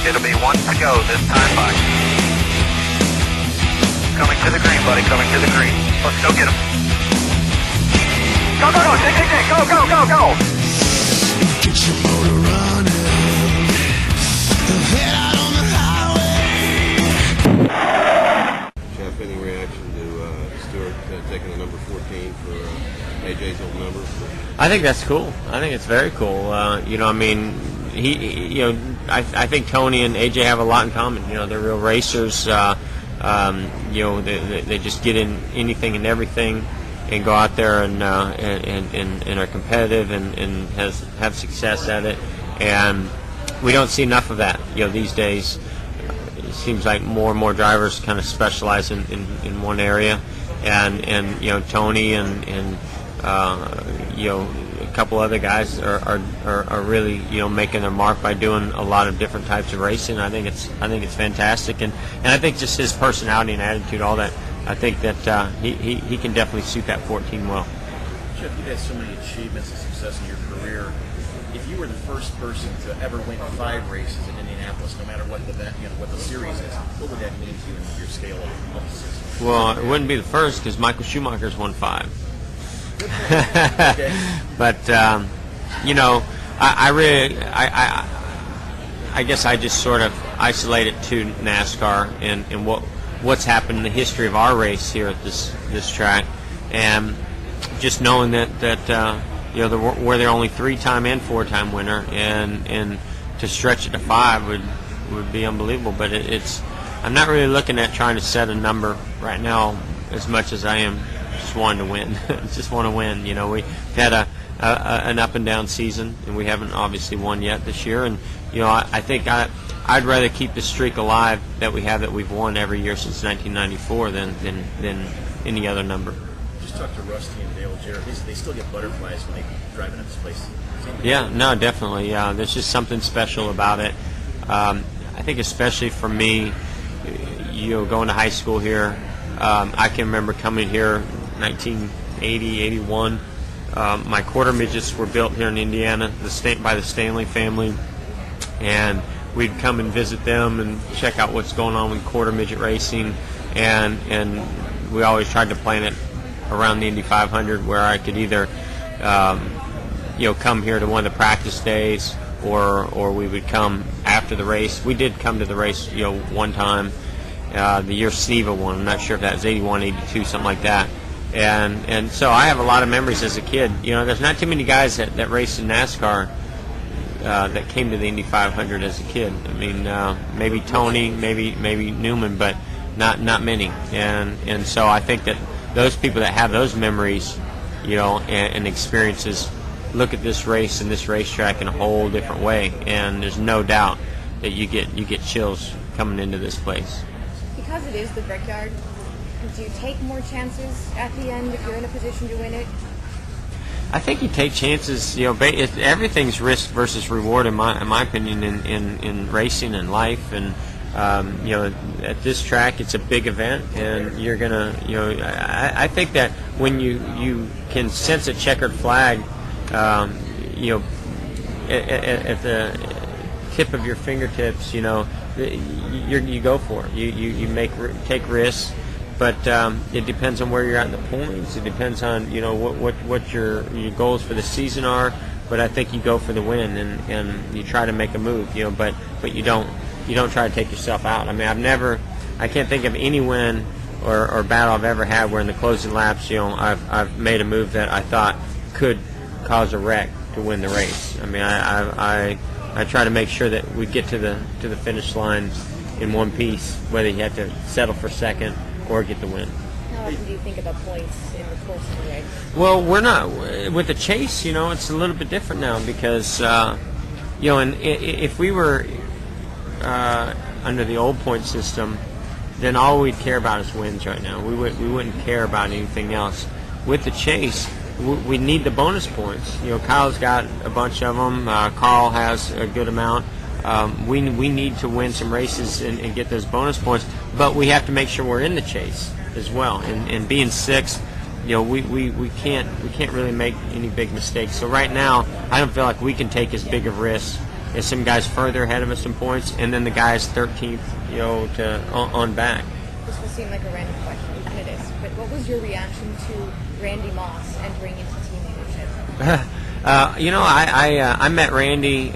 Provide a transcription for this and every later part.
It'll be one to go this time by. Coming to the green, buddy, coming to the green. Let's go get him. Go, go, go, go, go, go, go! Get your motor running. Head out on the highway. Jeff, any reaction to Stewart taking the number 14 for AJ's old number? I think that's cool. I think it's very cool. I mean, I think Tony and AJ have a lot in common. They're real racers. They just get in anything and everything, and go out there and are competitive and have success at it. And we don't see enough of that. These days, it seems like more and more drivers kind of specialize in one area. And Tony and a couple other guys are really making their mark by doing a lot of different types of racing. I think it's fantastic, and I think just his personality and attitude, all that. I think that he can definitely suit that 14 well. Jeff, you've had so many achievements and success in your career. If you were the first person to ever win 5 races in Indianapolis, no matter what what the series is, what would that mean to you in your scale of success? Well, it wouldn't be the first because Michael Schumacher's won 5. Okay. But I guess I just sort of isolate it to NASCAR and what's happened in the history of our race here at this track, and just knowing that we're the only 3-time and 4-time winner, and to stretch it to 5 would be unbelievable. But I'm not really looking at trying to set a number right now as much as I am just wanting to win. Just want to win. We've had an up and down season, and we haven't obviously won yet this year. And I think I'd rather keep the streak alive that we've won every year since 1994 than any other number. Just talk to Rusty and Dale Jarrett. They still get butterflies when they drive into this place. Yeah, no, definitely. There's just something special about it. I think especially for me, going to high school here, I can remember coming here 1980, 81. My quarter midgets were built here in Indiana by the Stanley family, and we'd come and visit them and check out what's going on with quarter midget racing, and we always tried to plan it around the Indy 500 where I could either come here to one of the practice days, or we would come after the race. We did come to the race one time, the year Sneva won. I'm not sure if that was 81, 82, something like that. And so I have a lot of memories as a kid. There's not too many guys that raced in NASCAR that came to the Indy 500 as a kid. I mean, maybe Tony, maybe Newman, but not many. And so I think that those people that have those memories, and experiences, look at this race and this racetrack in a whole different way. And there's no doubt that you get chills coming into this place. Because it is the Brickyard, do you take more chances at the end if you're in a position to win it? I think you take chances. Everything's risk versus reward in my opinion in racing and life. And at this track, it's a big event, and you're gonna. I think that when you can sense a checkered flag, at the tip of your fingertips, you go for it. You take risks. But it depends on where you're at in the points. It depends on what your goals for the season are. But I think you go for the win, and you try to make a move. But you don't try to take yourself out. I mean, I can't think of any win or battle I've ever had where in the closing laps, I've made a move that I thought could cause a wreck to win the race. I mean, I try to make sure that we get to the finish line in one piece, whether you have to settle for second or get the win. How often do you think about points in the course of the race? Well, we're not with the chase. It's a little bit different now because and if we were under the old point system, then all we'd care about is wins right now. We wouldn't care about anything else. With the chase, we need the bonus points. Kyle's got a bunch of them. Carl has a good amount. We need to win some races and get those bonus points, but we have to make sure we're in the chase as well. And being sixth, we can't really make any big mistakes. So right now, I don't feel like we can take as big of risk and some guys further ahead of us in points, and then the guys 13th, on back. This will seem like a random question, and it is. But what was your reaction to Randy Moss entering into team leadership? I met Randy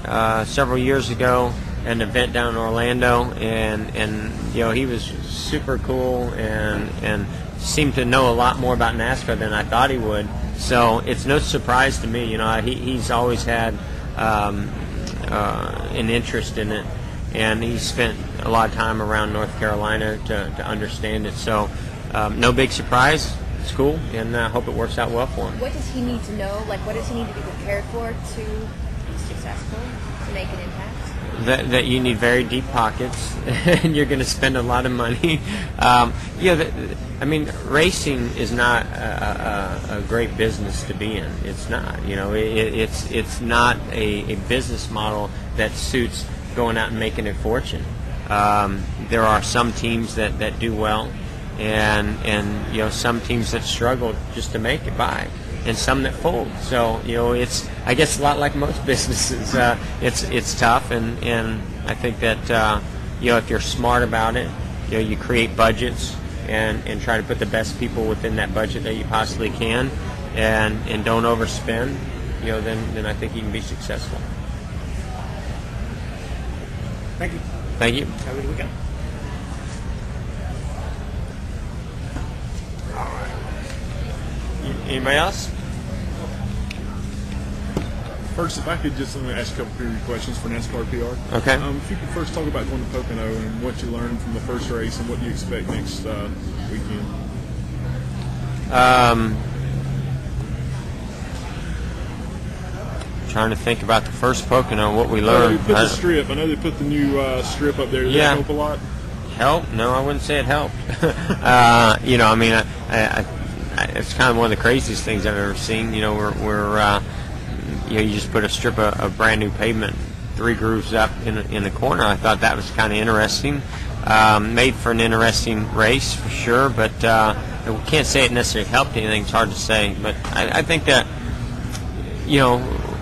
several years ago at an event down in Orlando, and he was super cool and seemed to know a lot more about NASCAR than I thought he would. So it's no surprise to me. He's always had an interest in it, and he spent a lot of time around North Carolina to understand it. So no big surprise. It's cool, and I hope it works out well for him. What does he need to know? What does he need to be prepared for to be successful, to make an impact? That you need very deep pockets, and you're going to spend a lot of money. Racing is not a great business to be in. It's not. It's not a business model that suits going out and making a fortune. There are some teams that do well, and some teams that struggle just to make it by, and some that fold. So it's, I guess, a lot like most businesses. It's tough, and I think that if you're smart about it, you create budgets and try to put the best people within that budget that you possibly can, and don't overspend. Then I think you can be successful. Thank you. Thank you. Have a good weekend. Anybody else? First, if I could just ask a couple preview questions for NASCAR PR. Okay. If you could first talk about going to Pocono and what you learned from the first race and what you expect next weekend. Trying to think about the first Pocono, what we learned. They put the strip. I know they put the new strip up there. Did that help a lot? Help? No, I wouldn't say it helped. It's kind of one of the craziest things I've ever seen. You just put a strip of brand new pavement, 3 grooves up in the corner. I thought that was kind of interesting. Made for an interesting race for sure, but we can't say it necessarily helped anything. It's hard to say, but I think that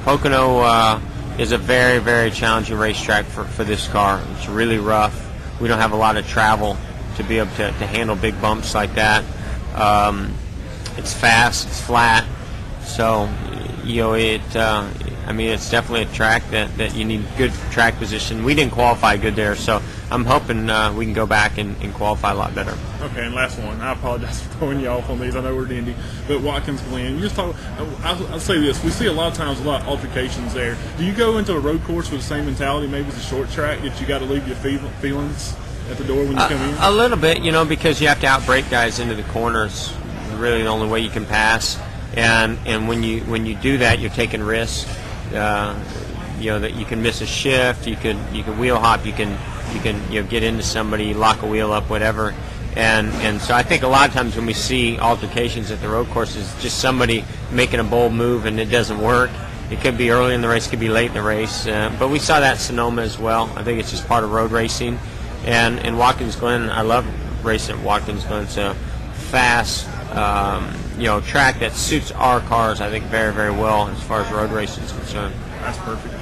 Pocono is a very, very challenging racetrack for this car. It's really rough. We don't have a lot of travel to be able to handle big bumps like that. It's fast, it's flat, so it's definitely a track that you need good track position. We didn't qualify good there, so I'm hoping we can go back and qualify a lot better. Okay, and last one. I apologize for throwing you off on these. I know we're at Indy, but Watkins Glen. You just talk. I'll say this: we see a lot of times a lot of altercations there. Do you go into a road course with the same mentality? Maybe it's a short track that you got to leave your feelings at the door when you come in. A little bit, because you have to outbrake guys into the corners. Really, the only way you can pass, and when you do that, you're taking risks. That you can miss a shift, you can wheel hop, you can get into somebody, lock a wheel up, whatever. And so I think a lot of times when we see altercations at the road courses, just somebody making a bold move and it doesn't work. It could be early in the race, it could be late in the race. But we saw that at Sonoma as well. I think it's just part of road racing. And Watkins Glen, I love racing at Watkins Glen. It's a fast, track that suits our cars, I think, very, very well as far as road racing is concerned. That's perfect.